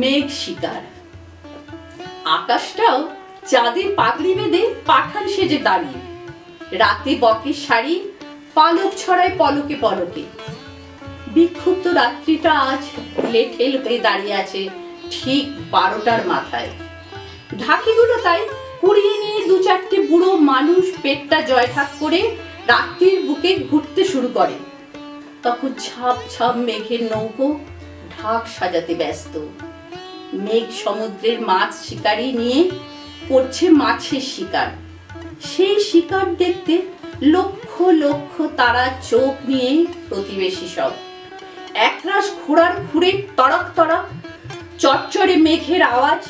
মেঘ শিকার। আকাশটাও চাঁদের পাগড়ি বেঁধে পাঠান সেজে দাঁড়িয়ে, রাতে বকের শাড়ি পালক ছড়ায় পলকে পলকে। বিক্ষুব্ধ রাত্রিটা আজ লেঠেল হয়ে দাঁড়িয়ে আছে ঠিক 12টার মাথায়। ঢাকিগুলো তাই কুড়িয়ে নিয়ে 2-4টে বুড়ো মানুষ পেটটা জয়ঠাক করে রাত্রির বুকে ঘুরতে শুরু করে। তখন ছাপ ছাপ মেঘের নৌকো ঢাক সাজাতে ব্যস্ত। মেঘ সমুদ্রের মাছ শিকারি নিয়ে করছে মাছের শিকার। সেই শিকার দেখতে লক্ষ লক্ষ তারা চোখ নিয়ে প্রতিবেশী সব। একরাশ ঘোড়ার ঘুরে তড়ক তড়ক, চচ্চড়ে মেঘের আওয়াজ,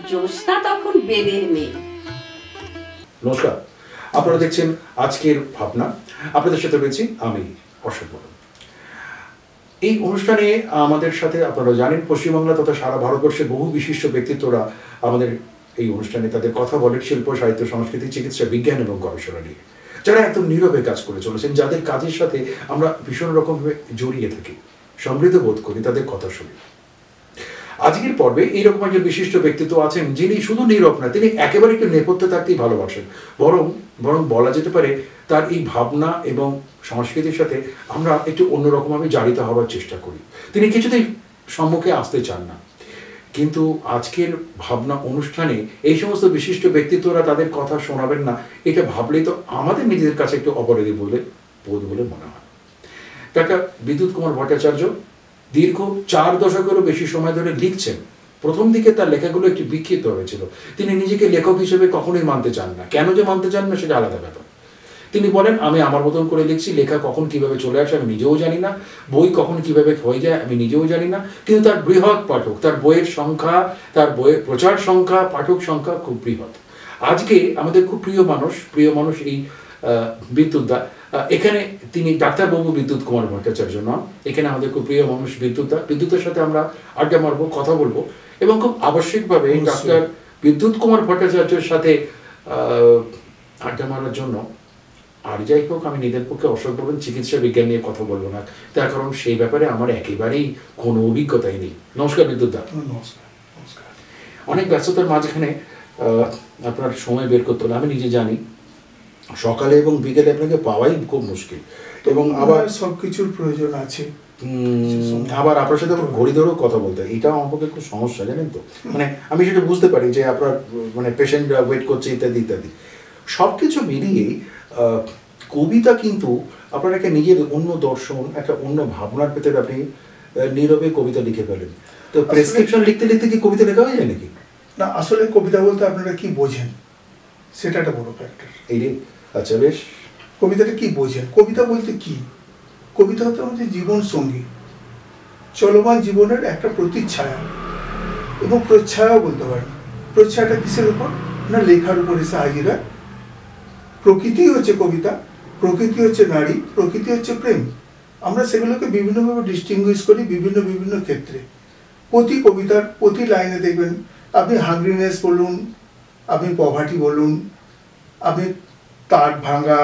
জ্যোৎস্না তখন বেদের মেঘ। নমস্কার, আপনারা দেখছেন আজকের ভাবনা। আপনাদের সাথে রয়েছি আমি অশোক। এই অনুষ্ঠানে আমাদের সাথে আপনারা জানেন পশ্চিমবাংলা তথা সারা ভারতবর্ষের বহু বিশিষ্ট ব্যক্তিত্বরা আমাদের এই অনুষ্ঠানে তাদের কথা বলেন শিল্প, সাহিত্য, সংস্কৃতি, চিকিৎসা, বিজ্ঞান এবং গবেষণা নিয়ে, যারা একদম নীরবে কাজ করে চলেছেন, যাদের কাজের সাথে আমরা ভীষণ রকমভাবে জড়িয়ে থাকি, সমৃদ্ধ বোধ করি তাদের কথা শুনি। আজকের পর্বে এইরকম একজন বিশিষ্ট ব্যক্তিত্ব আছেন যিনি শুধু নীরব না, তিনি একেবারে একটু নেপথ্যে থাকতেই ভালোবাসেন। বরং বলা যেতে পারে তার এই ভাবনা এবং সংস্কৃতির সাথে আমরা একটু অন্যরকমভাবে জড়িত হওয়ার চেষ্টা করি। তিনি কিছুতেই সম্মুখে আসতে চান না, কিন্তু আজকের ভাবনা অনুষ্ঠানে এই সমস্ত বিশিষ্ট ব্যক্তিত্বরা তাদের কথা শোনাবেন না, এটা ভাবলেই তো আমাদের নিজেদের কাছে একটু অপরাধী বোধ বলে মনে হয়। ডাক্তার বিদ্যুৎ কুমার ভট্টাচার্য দীর্ঘ 4 দশকেরও বেশি সময় ধরে লিখছেন। প্রথম দিকে তার লেখাগুলো একটু বিক্ষিপ্ত হয়েছিল। তিনি নিজেকে লেখক হিসেবে কখনোই মানতে চান না। কেন যে মানতে চান না সেটা আলাদা ব্যাপার। তিনি বলেন, আমি আমার মতন করে লিখছি, লেখা কখন কিভাবে চলে আসে আমি নিজেও জানি না, বই কখন কিভাবে হয়ে যায় আমি নিজেও জানি না, কিন্তু তার বৃহৎ পাঠক, তার বইয়ের সংখ্যা, তার বইয়ের প্রচার সংখ্যা, পাঠক সংখ্যা খুব বৃহৎ। আজকে আমাদের খুব প্রিয় মানুষ এই বিদ্যুৎদা। এখানে তিনি ডাক্তারবাবু বিদ্যুৎ কুমার ভট্টাচার্য নন, এখানে আমাদের খুব প্রিয় মানুষ বিদ্যুতের সাথে আমরা আড্ডা মারবো, কথা বলবো, এবং খুব আবশ্যিকভাবে ডাক্তার বিদ্যুৎ কুমার ভট্টাচার্যের সাথে আড্ডা মারার জন্য আর যাই হোক আমি নিজের পক্ষে অশোক বলবেন চিকিৎসা বিজ্ঞান নিয়ে কথা বলবো না, তার কারণ সেই ব্যাপারে আমার একেবারেই কোনো অভিজ্ঞতাই নেই। নমস্কার বিদ্যুৎদা। নমস্কার। অনেক ব্যস্ততার মাঝখানে আপনার সময় বের করতে হলো, আমি নিজে জানি সকালে এবং বিকেলে আপনাকে পাওয়াই খুব মুশকিল, এবং আবার সবকিছুর প্রয়োজন আছে। আবার আপনার সাথে আবার ঘড়ি ধরেও কথা বলতে হয়, এটাও আমার পক্ষে খুব সমস্যা, জানেন তো। মানে আমি সেটা বুঝতে পারি যে আপনার মানে পেশেন্টরা ওয়েট করছে ইত্যাদি ইত্যাদি। সব কিছু মিলিয়েই কবিতা কিন্তু আপনার একটা নিজের অন্য দর্শন, একটা অন্য ভাবনার ভেতরে আপনি নীরবে কবিতা লিখে ফেলেন। তো প্রেসক্রিপশন লিখতে লিখতে কি কবিতা লেখা হয়ে যায় নাকি? না, আসলে কবিতা বলতে আপনারা কি বোঝেন সেটা একটা বড় ফ্যাক্টর। এই রে, আচ্ছা বেশ। কবিতাটা কি বোঝেন? কবিতা বলতে কি? কবিতা হচ্ছে আমাদের জীবন সঙ্গী, চলমান জীবনের একটা প্রতিচ্ছায়া এবং প্রচ্ছায়াও বলতে পারেন। প্রচ্ছায়াটা কিসের উপর? না, লেখার উপর এসে হাজির হয়। প্রকৃতি হচ্ছে কবিতা, প্রকৃতি হচ্ছে নারী, প্রকৃতি হচ্ছে প্রেম। আমরা সেগুলোকে বিভিন্নভাবে ডিস্টিংগুইশ করি বিভিন্ন ক্ষেত্রে। প্রতি কবিতার প্রতি লাইনে দেখবেন, আপনি হাংরিনেস বলুন, আপনি পভার্টি বলুন, আপনি তার ভাঙা,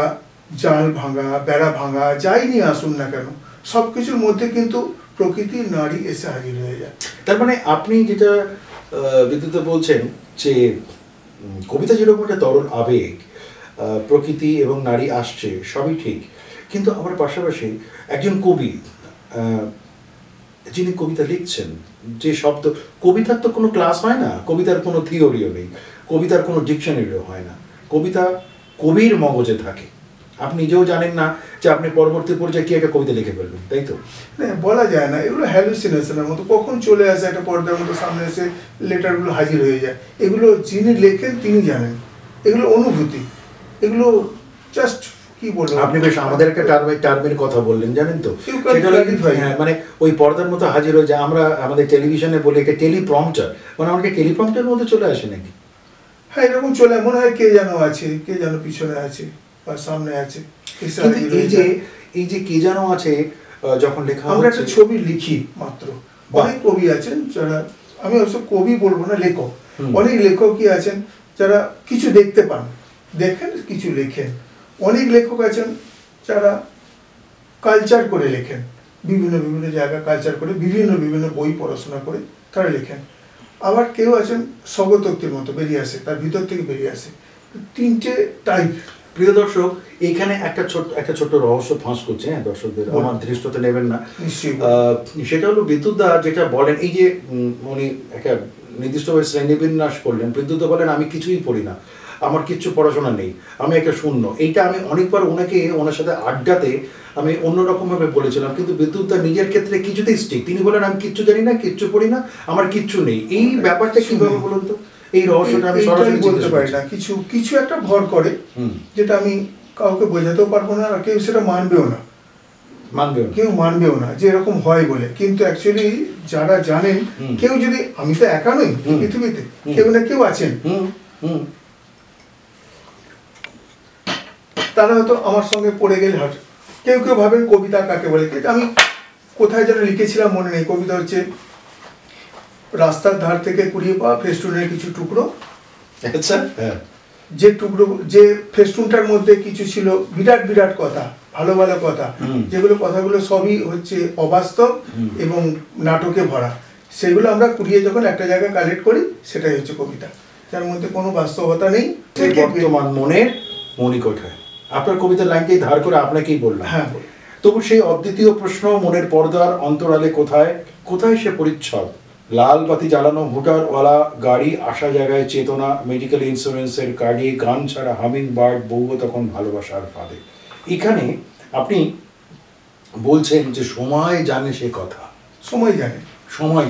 জাল ভাঙা, বেড়া ভাঙা, যাই নিয়ে আসুন না কেন, সব কিছুর মধ্যে কিন্তু প্রকৃতি, নারী এসে হাজির হয়ে যায়। তার মানে আপনি যেটা বিদ্যুৎ বলছেন যে কবিতা যেরকম একটা তরল আবেগ, প্রকৃতি এবং নারী আসছে সবই ঠিক, কিন্তু আমার পাশাপাশি একজন কবি যিনি কবিতা লিখছেন, যে শব্দ, কবিতার তো কোনো ক্লাস হয় না, কবিতার কোনো থিওরিও নেই, কবিতার কোনো ডিকশনারিও হয় না, কবিতা কবির মগজে থাকে। আপনি নিজেও জানেন না যে আপনি পরবর্তী পর্যায়ে কি একটা কবিতা লিখে ফেলবেন, তাই তো? বলা যায় না, এগুলো হ্যালুসিনেশনের মতো, কখন চলে আসে একটা পর্দার মতো সামনে এসে লেটারগুলো হাজির হয়ে যায়। এগুলো যিনি লেখেন তিনি জানেন, এগুলো অনুভূতি, এগুলো জাস্ট কি বলবো। আপনি বেশ আমাদের একটা টার্মের কথা বললেন, জানেন তো, সেটা মানে ওই পর্দার মতো হাজির হয়ে যায়। আমরা আমাদের টেলিভিশনে বলি একটা টেলিপ্রম্পটার, মানে আমাকে টেলিপ্রম্পটার মধ্যে চলে আসে নাকি? হ্যাঁ, এরকম চলে, মনে হয় কে যেন আছে, কে যেন পিছনে আছে বা সামনে আছে। এই যে কে যেন আছে যখন লেখা, আমরা একটা ছবি লিখি মাত্র। অনেক কবি আছেন যারা, আমি অবশ্য কবি বলবো না, লেখক, অনেক লেখকই আছেন যারা কিছু দেখতে পান, দেখেন কিছু লেখেন। অনেক লেখক আছেন যারা কালচার করে লেখেন, বিভিন্ন জায়গা কালচার করে, বিভিন্ন বই পড়াশোনা করে তারা লেখেন। আবার কেউ আছেন স্বগতোক্তির মতো বেরিয়ে আসে, তার ভিতর থেকে বেরিয়ে আসে। তিনটে টাইপ। প্রিয় দর্শক, এইখানে একটা ছোট্ট রহস্য ফাঁস করছে, হ্যাঁ দর্শকদের আমার দৃষ্টতে নেবেন না। সেটা হলো বিদ্যুৎদা যেটা বলেন, এই যে উনি একটা নির্দিষ্টভাবে শ্রেণীবিন্যাস করলেন। বিদ্যুৎদা বলেন আমি কিছুই পড়ি না, আমার কিচ্ছু পড়াশোনা নেই, আমি একটা শূন্য। এইটা আমি অনেকবার ওনার সাথে আড্ডাতে আমি অন্যরকম ভাবে বলেছিলাম, কিন্তু বিদ্যুৎদা নিজের ক্ষেত্রে কিছুতেই স্টিক। তিনি বলেন আমি কিচ্ছু জানি না, কিচ্ছু পড়ি না, আমার কিচ্ছু নেই। এই ব্যাপারটা কিভাবে বলুন তো? এই রহস্যটা আমি সরাসরি বলতে পারি না। কিছু একটা ভর করে, যেটা আমি কাউকে বোঝাতেও পারবো না, আর কেউ সেটা মানবেও না, কেউ মানবেও না যে এরকম হয় বলে। কিন্তু অ্যাকচুয়ালি যারা জানেন, কেউ যদি, আমি তো একা নই পৃথিবীতে, কেউ না কেউ আছেন, তারা হয়তো আমার সঙ্গে পড়ে গেলে হাঁটে। কেউ কেউ ভাবেন কবিতা কাকে বলে, কিন্তু আমি কোথায় যেন লিখেছিলাম মনে নেই। কবিতা হচ্ছে রাস্তার ধার থেকে কুড়িয়ে পাওয়া ফেস্টুনের কিছু টুকরো। আচ্ছা, হ্যাঁ। যে ফেস্টুনটার মধ্যে কিছু ছিল বিরাট বিরাট কথা, ভালো ভালো কথা, যেগুলো কথাগুলো সবই হচ্ছে অবাস্তব এবং নাটকে ভরা। সেগুলো আমরা কুড়িয়ে যখন একটা জায়গায় কালেক্ট করি, সেটাই হচ্ছে কবিতা, যার মধ্যে কোনো বাস্তবতা নেই। বর্তমান মনের মণিকোঠায় আপনার কবিতার লাইনকেই ধার করে আপনাকেই বললাম। হ্যাঁ, তবু সেই অদ্বিতীয় প্রশ্ন, মনের পর্দার অন্তরালে কোথায় কোথায় সে পরিচ্ছদ? লাল বাতি জ্বালানো হুটারওয়ালা গাড়ি, আসা জায়গায় চেতনা, মেডিকেল ইন্স্যুরেন্সের কার্ডে, গান ছাড়া হামিং বার্ড, বউও তখন ভালোবাসার ফাঁদে। এখানে আপনি বলছেন যে সময় জানে সে কথা, সময় জানে, সময়।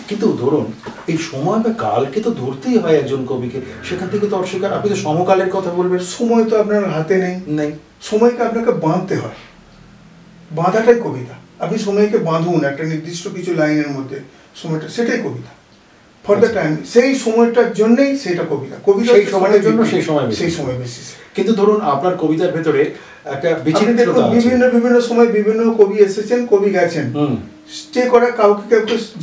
কিন্তু ধরুন এই সময় বা কালকে তো ধরতেই হয় একজন কবিকে, সেখান থেকে তো অস্বীকার। আপনি তো সমকালের কথা বলবেন। সময় তো আপনার হাতে নেই, সময়কে আপনাকে বাঁধতে হয়, বাঁধাটাই কবিতা। আপনি সময়কে বাঁধুন একটা নির্দিষ্ট কিছু লাইনের মধ্যে, সময়টা, সেটাই কবিতা। ফর দ্য টাইম, সেই সময়টার জন্যই সেটা কবিতা। কবিতা সেই সময়ের জন্য সেই সময় বেশি। কিন্তু ধরুন আপনার কবিতার ভেতরে একটা বিচিত্রতা আছে। বিভিন্ন সময় বিভিন্ন কবি এসেছেন, কবি গেছেন, স্টে করা কাউকে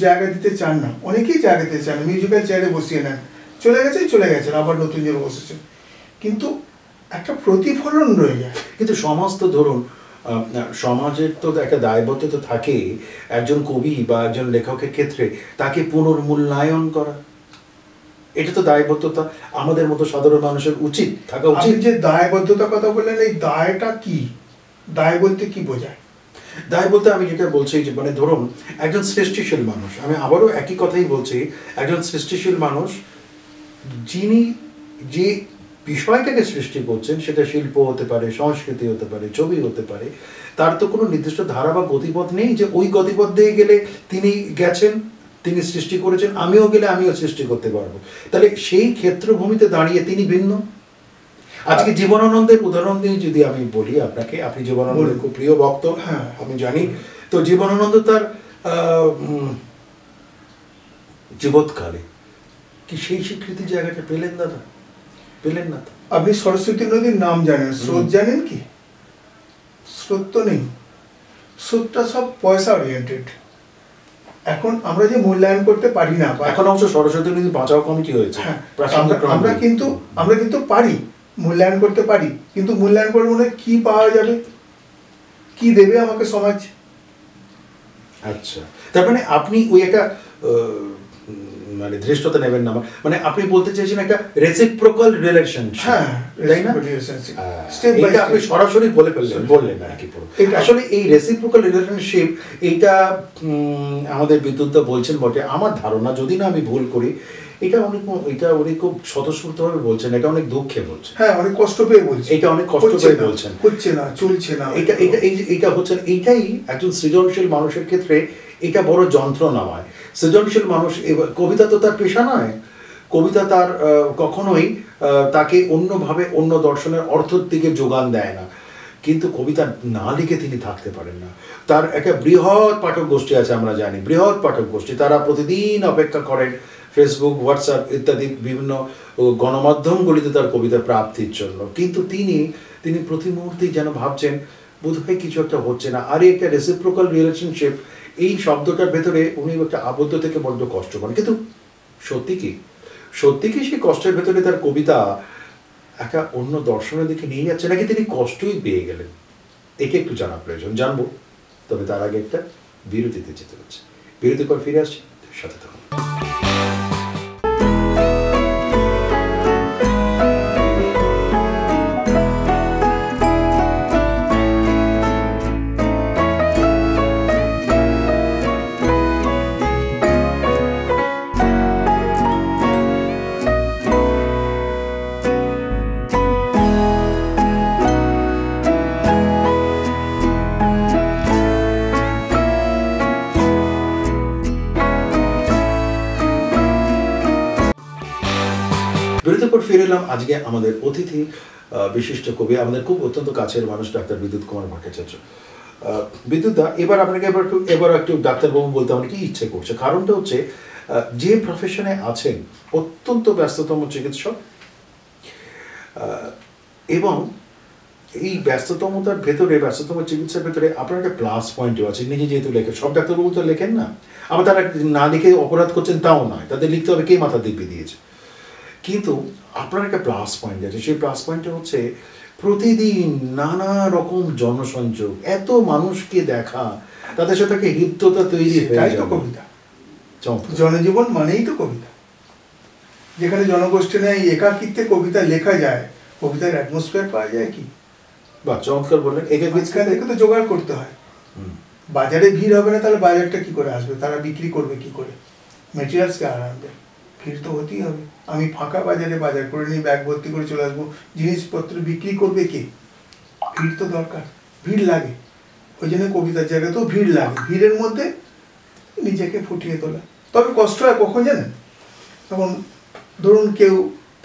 জায়গা দিতে চান না, অনেকেই জায়গা দিতে চান, মিউজিক্যাল চেয়ারে বসিয়ে নেন, চলে গেছেন, আবার নতুন জন বসেছেন, কিন্তু একটা প্রতিফলন রয়ে যায়। কিন্তু সমাজ তো ধরুন, সমাজের তো একটা দায়বদ্ধতা থাকে একজন কবি বা একজন লেখকের ক্ষেত্রে, তাকে পুনর্মূল্যায়ন করা, এটা তো দায়বদ্ধতা আমাদের মতো সাধারণ মানুষের থাকা উচিত। যে দায়বদ্ধতার কথা বললেন, এই দায়টা কি? দায় বলতে কি বোঝায়? দায় বলতে আমি যেটা বলছি যে মানে ধরুন একজন সৃষ্টিশীল মানুষ, আমি আবারও একই কথাই বলছি, একজন সৃষ্টিশীল মানুষ যিনি যে বিষয়টাকে সৃষ্টি করছেন, সেটা শিল্প হতে পারে, সংস্কৃতি হতে পারে, ছবি হতে পারে, তার তো কোনো নির্দিষ্ট ধারা বা গতিপথ নেই যে ওই গতিপথ দিয়ে গেলে তিনি গেছেন, তিনি সৃষ্টি করেছেন, আমিও গেলে আমিও সৃষ্টি করতে পারবো। তাহলে সেই ক্ষেত্রভূমিতে দাঁড়িয়ে তিনি ভিন্ন। আজকে জীবনানন্দের উদাহরণ দিয়ে যদি আমি বলি আপনাকে, আপনি জীবনানন্দের খুব প্রিয় ভক্ত, হ্যাঁ আমি জানি। তো জীবনানন্দ তার জীবৎকালে কি সেই স্বীকৃতি জায়গাটা পেলেন না তো। আপনি সরস্বতী নদীর নাম জানেন, স্রোত জানেন কি? স্রোত তো নেই, স্রোতটা সব পয়সা ওরিয়েন্টেড। এখন আমরা যে মূল্যায়ন করতে পারি না, এখন অবশ্য সরস্বতী নদী বাঁচাও কমিটি হয়েছে, আমরা কিন্তু পারি, মূল্যায়ন করতে পারি, কিন্তু মূল্যায়ন করে মনে কি পাওয়া যাবে, কি দেবে আমাকে সমাজ? আচ্ছা, তার মানে আপনি ওই একটা মানে ধৃষ্টতা নেবেন না, মানে আপনি বলতে চাইছেন একটা রেসিপ্রোকাল রিলেশনশিপ, হ্যাঁ তাই না? এটা আপনি সরাসরি বললেন আর কি। আসলে এই রেসিপ্রোকাল রিলেশনশিপ, এইটা আমাদের বিদ্যুৎদা বলছেন বটে, আমার ধারণা, যদি না আমি ভুল করি, এটা উনি খুব স্বতঃস্ফূর্তভাবে বলছেন, এটা অনেক দুঃখে বলছেন, হ্যাঁ অনেক কষ্ট পেয়ে বলছেন, এটা অনেক কষ্ট পেয়ে বলছেন, হচ্ছে না, চলছে না, এইটা হচ্ছে, এইটাই একজন সৃজনশীল মানুষের ক্ষেত্রে এটা বড় যন্ত্রণা। সৃজনশীল মানুষ, কবিতা তো তার পেশা নয়, কবিতা তার কখনোই তাকে অন্যভাবে অন্য দর্শনের অর্থের দিকে যোগান দেয় না, কিন্তু কবিতা না লিখে তিনি থাকতে পারেন না। তার একটা বৃহৎ পাঠক গোষ্ঠী আছে, আমরা জানি, বৃহৎ পাঠক গোষ্ঠী, তারা প্রতিদিন অপেক্ষা করেন ফেসবুক, হোয়াটসঅ্যাপ ইত্যাদি বিভিন্ন গণমাধ্যমগুলিতে তার কবিতা প্রাপ্তির জন্য, কিন্তু তিনি প্রতি মুহূর্তেই যেন ভাবছেন বোধহয় কিছু একটা হচ্ছে না। আর একটা রেসিপ্রোকাল রিলেশনশিপ, এই শব্দটার ভেতরে উনি একটা আবদ্ধ থেকে বড্ড কষ্ট পান। কিন্তু সত্যি কি সেই কষ্টের ভেতরে তার কবিতা একটা অন্য দর্শনের দিকে নিয়ে যাচ্ছে, নাকি তিনি কষ্টই পেয়ে গেলেন? এটা একটু জানা প্রয়োজন, জানবো। তবে তার আগে একটা বিরতিতে যেতে হচ্ছে, বিরতির পর ফিরে আসছি, সাথে থাকুন। বিরতির পর ফিরে এলাম। আজকে আমাদের অতিথি বিশিষ্ট কবি, আমাদের খুব অত্যন্ত কাছের মানুষ, ডাক্তার বিদ্যুৎ কুমার ভট্টাচার্য। বিদ্যুৎ দা, এবার আপনাকে এবার একটু ডাক্তারবাবু বলতে আমার কি ইচ্ছে করছে, কারণটা হচ্ছে যে প্রফেশনে আছেন অত্যন্ত ব্যস্ততম চিকিৎসক, এবং এই ব্যস্ততমতার ভেতরে, ব্যস্ততম চিকিৎসার ভেতরে আপনার একটা প্লাস পয়েন্টও আছে। নিজে যেহেতু লেখেন, সব ডাক্তারবাবু তো লেখেন না, আবার তারা না লিখে অপরাধ করছেন তাও নয়, তাদের লিখতে হবে কে মাথা দিব্যি দিয়েছে। কিন্তু আপনার একটা প্লাস পয়েন্ট আছে, সেই প্লাস পয়েন্টটা হচ্ছে প্রতিদিন নানা রকম জনসংযোগ, এত মানুষকে দেখা, তাদের সাথে একটা হৃদ্যতা তৈরি হয়ে তাই তো যায়। কবিতা, জনজীবন মানেই তো কবিতা। যেখানে জনগোষ্ঠী নেই, একাকিত্বে কবিতা লেখা যায়, কবিতার অ্যাটমসফিয়ার পাওয়া যায় কি? বা চমৎকার বললেন। মাঝখান থেকে তো জোগাড় করতে হয়। বাজারে ভিড় হবে না, তাহলে বাজারটা কি করে আসবে, তারা বিক্রি করবে কি করে, মেটেরিয়ালসকে আর আনবে, ভিড় তো হতেই হবে। আমি ফাঁকা বাজারে বাজার করে নিয়ে ব্যাগ ভর্তি করে চলে আসবো, জিনিসপত্র বিক্রি করবে কে? ভিড় তো দরকার, ভিড় লাগে। ওই জন্য কবিতার জায়গাতেও ভিড় লাগে, ভিড়ের মধ্যে নিজেকে ফুটিয়ে তোলা। তবে কষ্ট হয় কখন জানেন, তখন ধরুন কেউ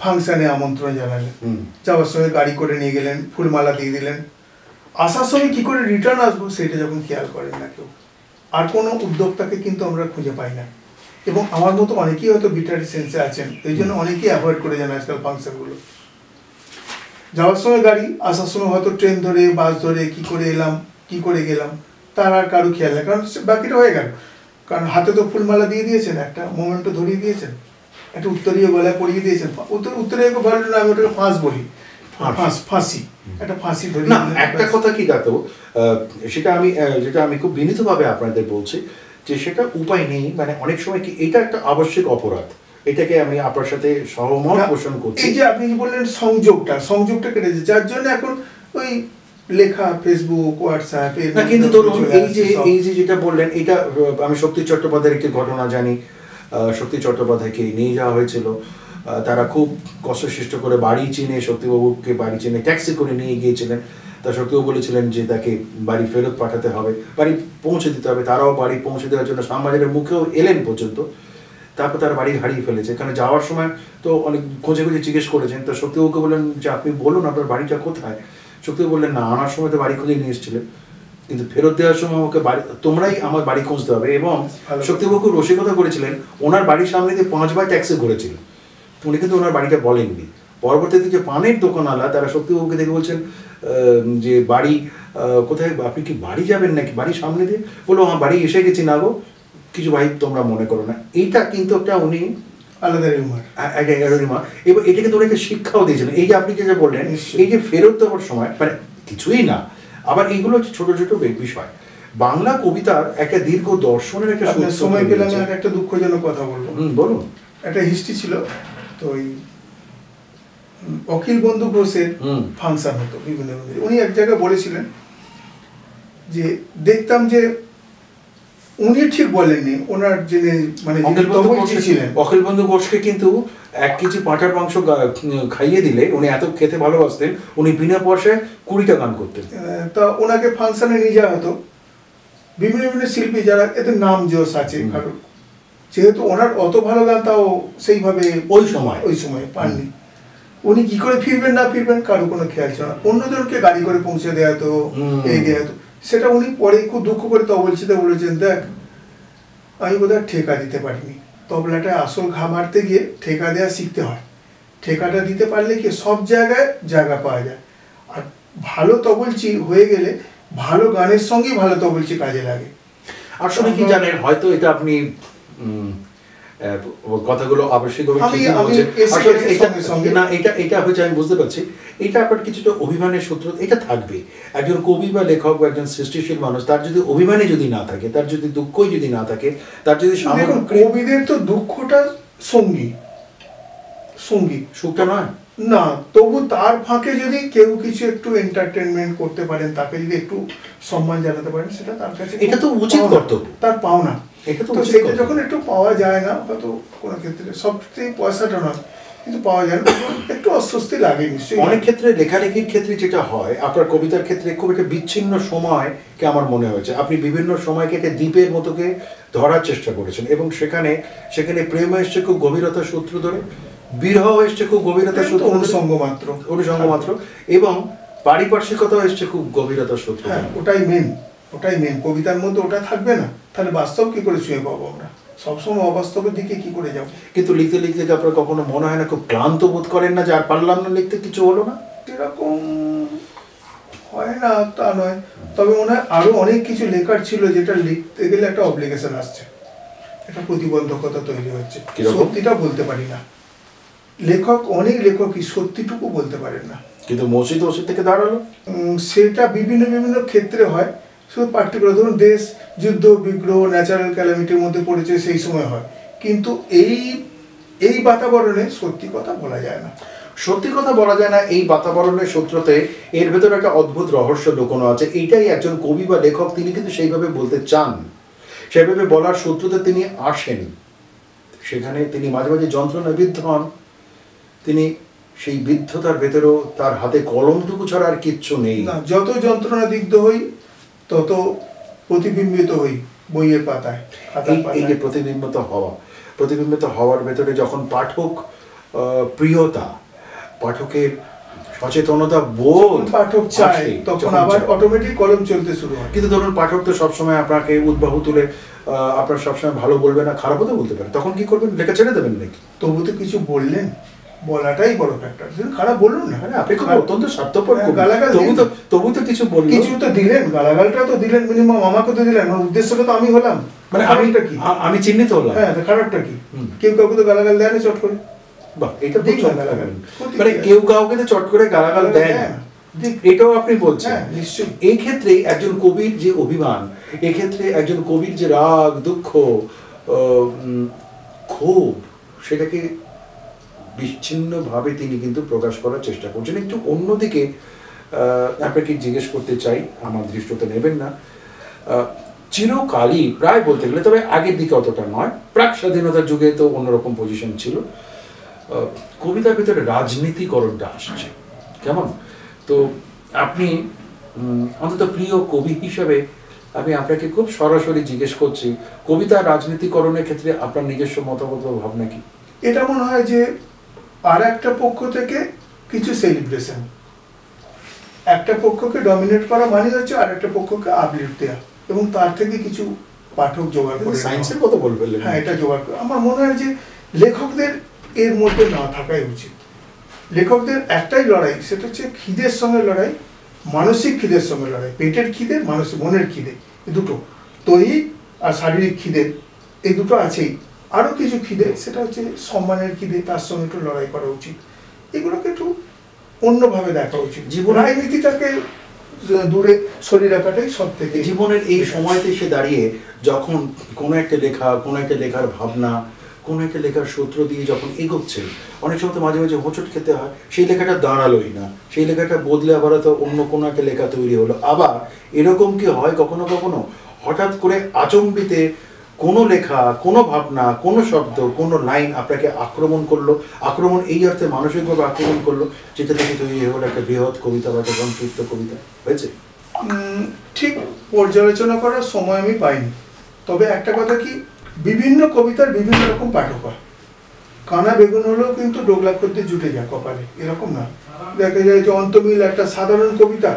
ফাংশানে আমন্ত্রণ জানালেন, যাওয়ার সময় গাড়ি করে নিয়ে গেলেন, ফুলমালা দিয়ে দিলেন, আসার সময় কি করে রিটার্ন আসবো সেটা যখন খেয়াল করেন না কেউ, আর কোনো উদ্যোক্তাকে কিন্তু আমরা খুঁজে পাই না। এবং আমার মতো অনেকেই হয়তো বিটারি সেন্সে আছেন, এই জন্য অনেকেই অ্যাভয়েড করে যান আজকাল ফাংশনগুলো। যাওয়ার সময় গাড়ি, আসার সময় হয়তো ট্রেন ধরে, বাস ধরে, কি করে এলাম, কি করে গেলাম, তার আর কারো খেয়াল নেই, কারণ বাকিটা হয়ে গেল। কারণ হাতে তো ফুলমালা দিয়ে দিয়েছেন, একটা মোমেন্টও ধরিয়ে দিয়েছেন, একটা উত্তরীয় গলায় পরিয়ে দিয়েছেন। উত্তরীয় বলেন না, আমি ওটাকে ফাঁস বলি, ফাঁসি, একটা ফাঁসি ধরে। না, একটা কথা কি ডাক্তারবাবু, যেটা আমি খুব বিনীতভাবে আপনাদের বলছি, যে সেটা উপায় নেই, মানে অনেক সময় কি এটা একটা আবশ্যিক অপরাধ, এটাকে আমি আপনার সাথে সহমত পোষণ করছি। এই যে আপনি বললেন সংযোগটা কেটেছে, যার জন্য এখন ওই লেখা ফেসবুক, হোয়াটসঅ্যাপ, না, কিন্তু ধরুন এই যে যেটা বললেন, এটা আমি শক্তি চট্টোপাধ্যায়ের একটি ঘটনা জানি। শক্তি চট্টোপাধ্যায়কে নিয়ে যাওয়া হয়েছিল, তারা খুব কষ্টসৃষ্ট করে বাড়ি চিনে, শক্তিবাবুকে বাড়ি চিনে ট্যাক্সি করে নিয়ে গিয়েছিলেন। তা শক্তিবাবু বলেছিলেন যে তাকে বাড়ি ফেরত পাঠাতে হবে, বাড়ি পৌঁছে দিতে হবে। তারাও বাড়ি পৌঁছে দেওয়ার জন্য শ্যামবাজারের মুখেও এলেন পর্যন্ত, তারপর তার বাড়ি হারিয়ে ফেলেছে। এখানে যাওয়ার সময় তো অনেক খুঁজে জিজ্ঞেস করেছেন, তো শক্তিবাবুকে বললেন যে আপনি বলুন আপনার বাড়িটা কোথায়। শক্তিবাবু বললেন না, আনার সময় তো বাড়ি খুঁজে নিয়ে এসেছিলেন, কিন্তু ফেরত দেওয়ার সময় আমাকে তোমরাই আমার বাড়ি খুঁজতে হবে। এবং শক্তিবাবু খুব রসিকতা করেছিলেন, ওনার বাড়ির সামনে দিয়ে 5 বার ট্যাক্সি ঘুরেছিলেন, উনি কিন্তু ওনার বাড়িটা বলেননি। পরবর্তীতে যে পানের দোকানওয়ালা, তারা শক্তিবাবুকে দেখে বলছেন যে বাড়ি কোথায়, আপনি কি বাড়ি যাবেন নাকি, বাড়ির সামনে দিয়ে? বললো হ্যাঁ, বাড়ি এসে গেছি না গো, কিছু ভাই তোমরা মনে করো না। এইটা কিন্তু একটা উনি আলাদা এবার এটা কিন্তু ওনাকে শিক্ষাও দিয়েছেন। এই যে আপনি যেটা বললেন, এই যে ফেরত দেওয়ার সময়, মানে কিছুই না, আবার এইগুলো হচ্ছে ছোট ছোট বিষয়। বাংলা কবিতার একটা দীর্ঘ দর্শনের একটা সময় পেলাম। একটা দুঃখজনক কথা বলবো, বলুন। একটা হিস্ট্রি ছিল, তো ওই অখিল বন্ধু ঘোষের ফাংশন হতো বিভিন্ন মন্দিরে। উনি এক জায়গায় বলেছিলেন যে দেখতাম যে, উনি ঠিক বলেননি, ওনার যিনি মানে ছিলেন অখিল বন্ধু ঘোষকে কিন্তু 1 কেজি পাঁঠার মাংস খাইয়ে দিলে উনি এত খেতে ভালোবাসতেন, উনি বিনা পয়সায় 20টা গান করতেন। তা ওনাকে ফাংশনে নিয়ে যাওয়া হতো, বিভিন্ন শিল্পী যারা এতে নাম যশ আছে, কারণ যেহেতু ওনার অত ভালো গান তাও সেইভাবে ওই সময় পাননি। উনি কি করে ফিরবেন না ফিরবেন কারো কোনো খেয়াল ছিল না, অন্যজনকে গাড়ি করে পৌঁছে দেওয়া হতো, এই দেওয়া হতো। সেটা উনি পরে খুব দুঃখ করে তবলচিতে বলেছেন, দেখ আমি বোধহয় ঠেকা দিতে পারিনি, তবলাটা আসল ঘা মারতে গিয়ে ঠেকা দেওয়া শিখতে হয়, ঠেকাটা দিতে পারলে কি সব জায়গায় জায়গা পাওয়া যায়। আর ভালো তবলচি হয়ে গেলে ভালো গানের সঙ্গেই ভালো তবলচি কাজে লাগে। আসলে কি জানেন, হয়তো এটা আপনি কথাগুলো আবশ্যিকভাবে না, এটা হচ্ছে আমি বুঝতে পারছি, এটা আপনার কিছুটা অভিমানের সূত্র এটা থাকবে। একজন কবি বা লেখক বা একজন সৃষ্টিশীল মানুষ, তার যদি অভিমানই যদি না থাকে, তার যদি দুঃখই যদি না থাকে, তার যদি কবিদের তো দুঃখটা সঙ্গী, সুখটা নয় না, তবু তার ফাঁকে যদি কেউ কিছু একটু এন্টারটেনমেন্ট করতে পারেন, তাকে যদি একটু সম্মান জানাতে পারেন, সেটা তার কাছে এটা তো উচিত কর্তব্য, তার পাওনা। এটা তো সেটা যখন একটু পাওয়া যায় না, হয়তো কোনো ক্ষেত্রে সবচেয়ে পয়সাটা নয়, কিন্তু পাওয়া যায় না, একটু অস্বস্তি লাগে নিশ্চয়ই। অনেক ক্ষেত্রে লেখালেখির ক্ষেত্রে যেটা হয়, আপনার কবিতার ক্ষেত্রে খুব একটা বিচ্ছিন্ন সময়কে আমার মনে হয়েছে, আপনি বিভিন্ন সময়কে একটা দ্বীপের মতোকে ধরার চেষ্টা করেছেন, এবং সেখানে প্রেম এসছে খুব গভীরতার সূত্র ধরে, বিরহ এসছে খুব গভীরতার সূত্র, অনুষঙ্গ মাত্র, অনুষঙ্গ মাত্র, এবং পারিপার্শ্বিকতাও এসছে খুব গভীরতার সূত্র। হ্যাঁ, ওটাই মেন কবিতার মধ্যে ওটা থাকবে না, তাহলে বাস্তব কি করে ছুঁয়ে পাবো আমরা? সবসময় অবাস্তবের দিকে কি করে যাবো? কিন্তু লিখতে লিখতে কি আপনার কখনো মনে হয় না খুব ক্লান্ত বোধ করেন না যে আর পারলাম না লিখতে, কিছু হলো না? এরকম হয় না তা নয়, তবে মনে হয় আরো অনেক কিছু লেখার ছিল যেটা লিখতে গেলে একটা অব্লিগেশন আসছে, একটা প্রতিবন্ধকতা তৈরি হচ্ছে, কিরকম? সত্যিটা বলতে পারি না। অনেক লেখকই সত্যিটুকু বলতে পারেন না। কিন্তু মসজিদ ওষুধ থেকে দাঁড়ালো, সেটা বিভিন্ন বিভিন্ন ক্ষেত্রে হয়, শুধু পার্টিকুলার ধরুন দেশ যুদ্ধ বিগ্রহ ন্যাচারাল ক্যালামিটির মধ্যে পড়েছে সেই সময় হয়, কিন্তু এই বাতাবরণে সত্যি কথা বলা যায় না। সত্যি কথা বলা যায় না এই বাতাবরণের সূত্রতে এর ভেতরে একটা অদ্ভুত রহস্য লুকোনো আছে। এইটাই একজন কবি বা লেখক তিনি কিন্তু সেইভাবে বলতে চান, সেভাবে বলার সূত্রতে তিনি আসেন, সেখানে তিনি মাঝে মাঝে যন্ত্রণায় বিদ্ধ হন, তিনি সেই বিদ্ধতার ভেতরেও তার হাতে কলমটুকু ছাড়া আর কিচ্ছু নেই। না, যত যন্ত্রণা দিগ্ধ হই তত প্রতিবিম্বিত হই বইয়ের পাতায়। এই যে প্রতিবিম্বিত হওয়ার ভেতরে যখন পাঠক প্রিয়তা, পাঠকের সচেতনতা বোধ পাঠক চায়, আসে, তখন আবার অটোমেটিক কলম চলতে শুরু হয়। কিন্তু ধরুন পাঠক তো সবসময় আপনাকে উদ্বাহু তুলে আপনার সবসময় ভালো বলবে না, খারাপও তো বলতে পারে, তখন কি করবেন? লেখা ছেড়ে দেবেন নাকি? তবু তো কিছু বললেন, বলাটাই বড় ফ্যাক্টর। খারাপ বলুন না, আপনি খুব অত্যন্ত স্বার্থপর, গালাগাল তবু তো কিছু বললেন, কিছু তো দিলেন, গালাগালটা তো দিলেন, মিনিমাম আমাকে তো দিলেন, আমার উদ্দেশ্যটা তো আমি হলাম, মানে খারাপটা কি? আমি চিহ্নিত হলাম। হ্যাঁ, খারাপটা কি? কেউ কাউকে তো গালাগাল দেয় না চট করে। বাহ, এটা দিক না গালাগাল, মানে কেউ কাউকে তো চট করে গালাগাল দেয় না, এটাও আপনি বলছেন। হ্যাঁ, নিশ্চয়ই। এই ক্ষেত্রে একজন কবির যে অভিমান, এক্ষেত্রে একজন কবির যে রাগ দুঃখ ক্ষোভ, সেটাকে বিচ্ছিন্নভাবে তিনি কিন্তু প্রকাশ করার চেষ্টা করছেন। একটু অন্যদিকে আপনাকে জিজ্ঞেস করতে চাই, আমার দৃষ্টতা নেবেন না, চিরকালই প্রায় বলতে গেলে, তবে আগের দিকে অতটা নয়, প্রাক স্বাধীনতার যুগে তো অন্যরকম পজিশন ছিল, কবিতার ভিতরে রাজনীতিকরণটা আসছে কেমন? তো আপনি অন্তত প্রিয় কবি হিসাবে আমি আপনাকে খুব সরাসরি জিজ্ঞেস করছি, কবিতার রাজনীতিকরণের ক্ষেত্রে আপনার নিজস্ব মতামত বা ভাবনা কি? এটা মনে হয় যে আর একটা পক্ষ থেকে কিছু সেলিব্রেশন, একটা পক্ষকে ডমিনেট করা মানে হচ্ছে আর একটা পক্ষকে আপলিফট দেওয়া, এবং তার থেকে কিছু পাঠক জোগাড় করে সায়েন্সের কথা বলবেন? হ্যাঁ, এটা জোগাড় করে। আমার মনে হয় যে লেখকদের এর মধ্যে না থাকাই উচিত। লেখকদের একটাই লড়াই, সেটা হচ্ছে খিদের সঙ্গে লড়াই, মানসিক খিদের সঙ্গে লড়াই, পেটের খিদে, মানসিক মনের খিদে, এই দুটো, দৈহিক আর শারীরিক খিদে, এই দুটো আছেই। আরও কিছু খিদে, সেটা হচ্ছে সম্মানের খিদে, তার সঙ্গে একটু লড়াই করা উচিত। এগুলোকে একটু অন্যভাবে দেখা উচিত। রাজনীতিটাকে দূরে সরিয়ে রাখাটাই সব থেকে। জীবনের এই সময়তে এসে দাঁড়িয়ে যখন কোনো একটা লেখা, কোনো একটা লেখার ভাবনা, কোনো একটা লেখার সূত্র দিয়ে যখন এগোচ্ছে, অনেক সময় তো মাঝে মাঝে হোঁচট খেতে হয়, সেই লেখাটা দাঁড়ালোই না, সেই লেখাটা বদলে আবার তো অন্য কোনো একটা লেখা তৈরি হলো। আবার এরকম কি হয় কখনো কখনো, হঠাৎ করে আচম্বিতে কোনো লেখা, কোনো ভাবনা, কোনো শব্দ, কোনো লাইন আপনাকে আক্রমণ করলো, আক্রমণ এই অর্থে মানসিকভাবে আক্রমণ করলো, যেটা থেকে তৈরি হলো একটা বৃহৎ কবিতা বা একটা সংক্ষিপ্ত কবিতা হয়েছে? ঠিক পর্যালোচনা করার সময় আমি পাইনি, তবে একটা কথা কি, বিভিন্ন কবিতার বিভিন্ন রকম পাঠক হয়। কানা বেগুন হলেও কিন্তু ডোগলা করতে জুটে যায় কপালে, এরকম না। দেখা যায় যে অন্তমিল একটা সাধারণ কবিতা,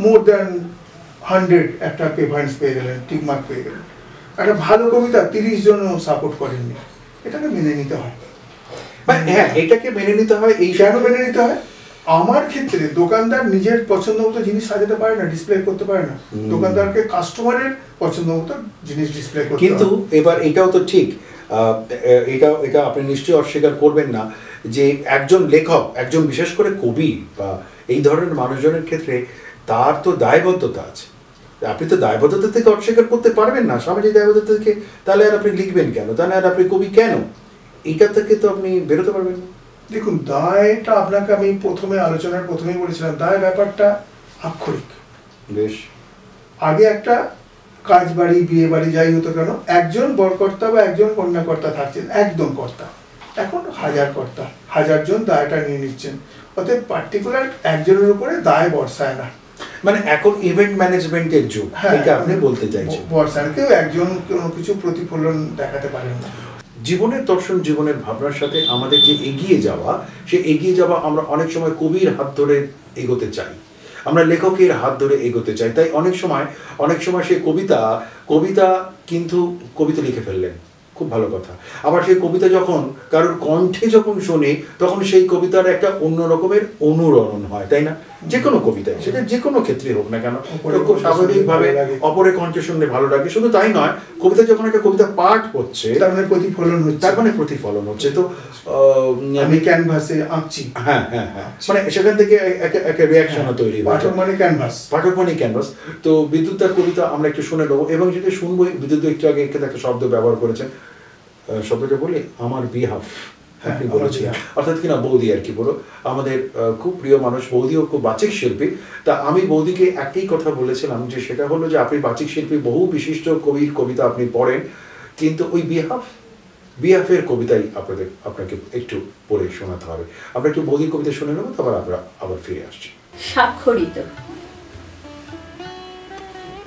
মোর দ্যান 100 একটা প্রেফারেন্স পেয়ে গেলেন, টিকমার্ক পেয়ে গেলেন। একটা ভালো কবিতা 30 জনও সাপোর্ট করেননি, এটাকে মেনে নিতে হয়। হ্যাঁ, এটাকে মেনে নিতে হয়। এই কেন মেনে নিতে হয়? আমার ক্ষেত্রে দোকানদার নিজের পছন্দ মতো জিনিস সাজাতে পারে না, ডিসপ্লে করতে পারে না। দোকানদারকে কাস্টমারের পছন্দ মতো জিনিস ডিসপ্লে করতে হয়। কিন্তু এবার এটাও তো ঠিক, এটা আপনি নিশ্চয়ই অস্বীকার করবেন না যে একজন লেখক, একজন বিশেষ করে কবি বা এই ধরনের মানুষজনের ক্ষেত্রে তার তো দায়বদ্ধতা আছে। আপনি তো দায়বদ্ধতা থেকে অস্বীকার করতে পারবেন না, সামাজিক দায়বদ্ধতা থেকে, তাহলে আর আপনি লিখবেন কেন? তাহলে আর আপনি কবি কেন? এইটা থেকে তো আপনি বেরোতে পারবেন না। দেখুন, দায়টা আপনাকে আমি আলোচনার প্রথমেই বলেছিলাম, দায় ব্যাপারটা আক্ষরিক। বেশ, আগে একটা কাজ বাড়ি, বিয়ে বাড়ি, যাই হতো কেন, একজন বরকর্তা বা একজন কন্যাকর্তা থাকছেন, একদম কর্তা। এখন 1000 কর্তা, 1000 জন দায়টা নিয়ে নিচ্ছেন। অতএব পার্টিকুলার একজনের উপরে দায় বর্ষায় না। মানে এখন ইভেন্ট ম্যানেজমেন্টের যুগ, এটা আপনি বলতে চাইছেন। বর্ষায় কেউ একজন কোনো কিছু প্রতিফলন দেখাতে পারেন না। জীবনের দর্শন, জীবনের ভাবনার সাথে আমাদের যে এগিয়ে যাওয়া, সে এগিয়ে যাওয়া আমরা অনেক সময় কবির হাত ধরে এগোতে চাই, আমরা লেখকের হাত ধরে এগোতে চাই। তাই অনেক সময় সেই কবিতা কিন্তু কবিতা লিখে ফেললেন, খুব ভালো কথা। আবার সেই কবিতা যখন কারোর কণ্ঠে যখন শুনি, তখন সেই কবিতার একটা অন্য রকমের অনুরণন হয়, তাই না? যে কোনো কবিতায়, সেটা যে কোনো ক্ষেত্রে হোক না কেন, খুব স্বাভাবিকভাবে অপরের কণ্ঠে শুনলে ভালো লাগে। শুধু তাই নয়, কবিতা যখন একটা কবিতা পাঠ হচ্ছে, তার মানে প্রতিফলন হচ্ছে। তো আমি ক্যানভাসে আঁকছি, হ্যাঁ, মানে সেখান থেকে একটা রিয়াকশনও তৈরি হয়। পাঠক মানে ক্যানভাস। তো বিদ্যুৎ তার কবিতা আমরা একটু শুনে নেবো, এবং যেটা শুনবো, বিদ্যুৎ একটু আগে একটা শব্দ ব্যবহার করেছেন, শব্দটা বলি, আমার বিহাফ আপনি বলেছিলেন, অর্থাৎ কিনা বৌদি আর কি বলো, আমাদের খুব প্রিয় মানুষ, বৌদিও খুব বাচিক শিল্পী। তা আমি বৌদিকে একই কথা বলেছিলাম, যে সেটা হলো যে আপনি বাচিক শিল্পী, বহু বিশিষ্ট কবির কবিতা আপনি পড়েন, কিন্তু ওই বিহাফের কবিতাই আপনাকে একটু পড়ে শোনাতে হবে। আমরা একটু বৌদির কবিতা শুনে নেবো, তারপর আমরা আবার ফিরে আসছি। স্বাক্ষরিত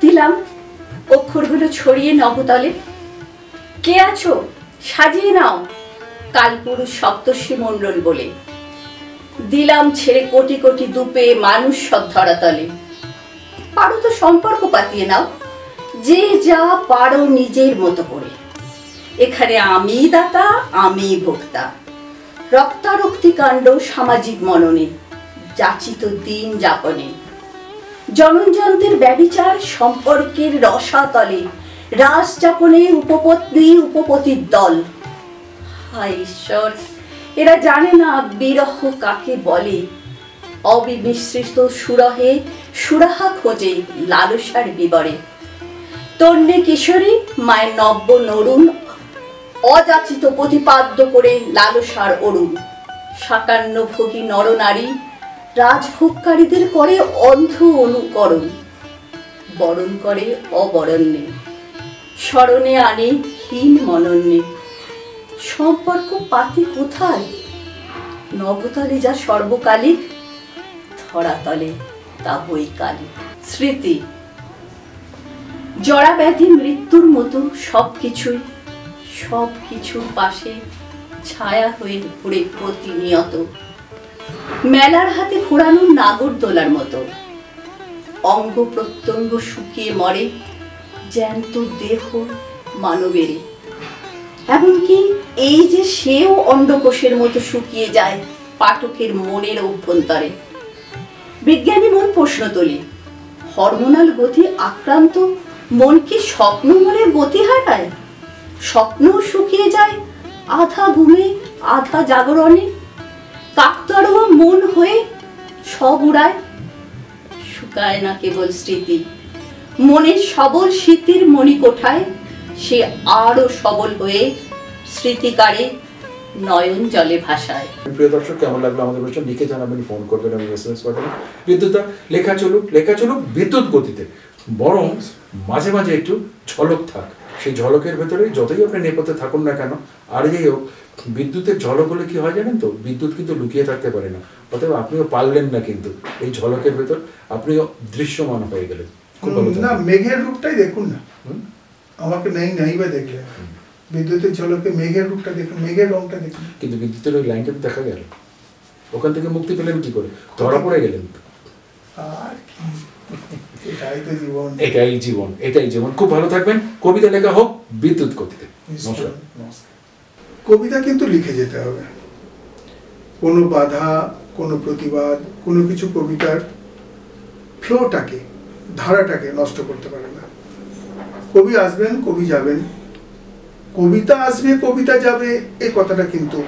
দিলাম অক্ষরগুলো ছড়িয়ে নবতলে, কে আছো সাজিয়ে নাও কালপুরুষ সপ্তর্ষি মণ্ডল বলে, দিলাম ছেড়ে কোটি কোটি দুপে মানুষ সব ধরাতলে, পারো তো সম্পর্ক পাতিয়ে নাও, যে যা পারো নিজের মতো করে, এখানে আমি দাতা আমি ভোক্তা, রক্তারক্তি কাণ্ড সামাজিক মননে, যাচিত দিন যাপনে, জনযন্ত্রের ব্যভিচার সম্পর্কের রসাতলে, রাস যাপনে উপপত্নী উপপতির দল। হায় ঈশ্বর, এরা জানে না বিরহ কাকে বলে, অবিমিশ্রিত সুরহে সুরাহা খোঁজে লালসার বিবরে, তন্নে কিশোরী মায়ের নব্য নরুণ, অযাচিত প্রতিপাদ্য করে লালসার অরুণ, সাকান্ন ভোগী নরনারী রাজভোগকারীদের করে অন্ধ অনুকরণ, বরণ করে অবরণ্যে, স্মরণে আনে হীন মনন্যে, সম্পর্ক পাতি কোথায়, নবতলে যা সর্বকালিক, ধরাতলে তা বৈকালিক। স্মৃতি জরা ব্যাধি মৃত্যুর মতো সবকিছুর পাশে ছায়া হয়ে ঘুরে প্রতিনিয়ত, মেলার হাতে ঘোরানো নাগরদোলার মতো, অঙ্গ প্রত্যঙ্গ শুকিয়ে মরে জ্যান্ত দেহ মানবের, এমনকি এই যে সেও অন্ডকোষের মতো শুকিয়ে যায় পাঠকের মনের অভ্যন্তরে। বিজ্ঞানী মন প্রশ্ন তোলে, হরমোনাল গতি আক্রান্ত মন কি স্বপ্ন মনের গতি হারায়, স্বপ্নও শুকিয়ে যায় আধা ঘুমে আধা জাগরণে, কাকতাড়ুয়া মন হয়ে সব উড়ায়, শুকায় না কেবল স্মৃতি, মনের সবল স্মৃতির মণিকোঠায় সে আরো সবল হয়ে স্মৃতিকারে নয়ন জলে ভাসায়। প্রিয় দর্শক, কেমন লাগলো আমাদের অনুষ্ঠান লিখে জানাবেন, ফোন করবেন, আমি এসএমএস পাঠাবেন। বিদ্যুৎ লেখা চলুক বিদ্যুৎ গতিতে, বরং মাঝে মাঝে একটু ঝলক থাক, সেই ঝলকের ভেতরে যতই আপনি নেপথ্যে থাকুন না কেন, আর যাই হোক, বিদ্যুতের ঝলক হলে কি হয় জানেন তো, বিদ্যুৎ কিন্তু লুকিয়ে থাকতে পারে না, অতএব আপনিও পারলেন না, কিন্তু এই ঝলকের ভেতর আপনিও দৃশ্যমান হয়ে গেলেন। খুব ভালো না, মেঘের রূপটাই দেখুন না, আমাকে নাই বা দেখলে বিদ্যুতের ঝলকে মেঘের রূপটা দেখুন, মেঘের রংটা দেখুন, কিন্তু বিদ্যুতের ওই লাইনটা দেখা গেল, ওখান থেকে মুক্তি পেলেন কি করে, ধরা পড়ে গেলেন। আর কি, এটাই জীবন। খুব ভালো থাকবেন। কবিতা লেখা হোক বিদ্যুৎ গতিতে। কবিতা কিন্তু লিখে যেতে হবে, কোনো বাধা, কোনো প্রতিবাদ, কোনো কিছু কবিতার ফ্লোটাকে, ধারাটাকে নষ্ট করতে পারে না। কবি আসবেন, কবি যাবেন, কবিতা আসবে কবিতা যাবে, এই কথাটা কিন্তু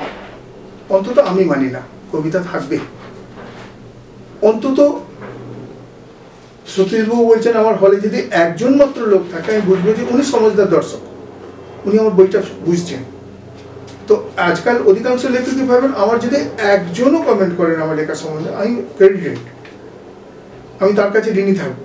অন্তত আমি মানি না। কবিতা থাকবে, অন্তত সতীশবাবু বলছেন আমার হলে যদি একজন মাত্র লোক থাকে, আমি বুঝবো যে উনি সমঝদার দর্শক, উনি আমার বইটা বুঝছেন। তো আজকাল অধিকাংশ লেখকই ভাবেন আমার যদি একজনও কমেন্ট করেন আমার লেখা সম্বন্ধে, আমি ক্রেডিটেড, আমি তার কাছে ঋণী থাকবো।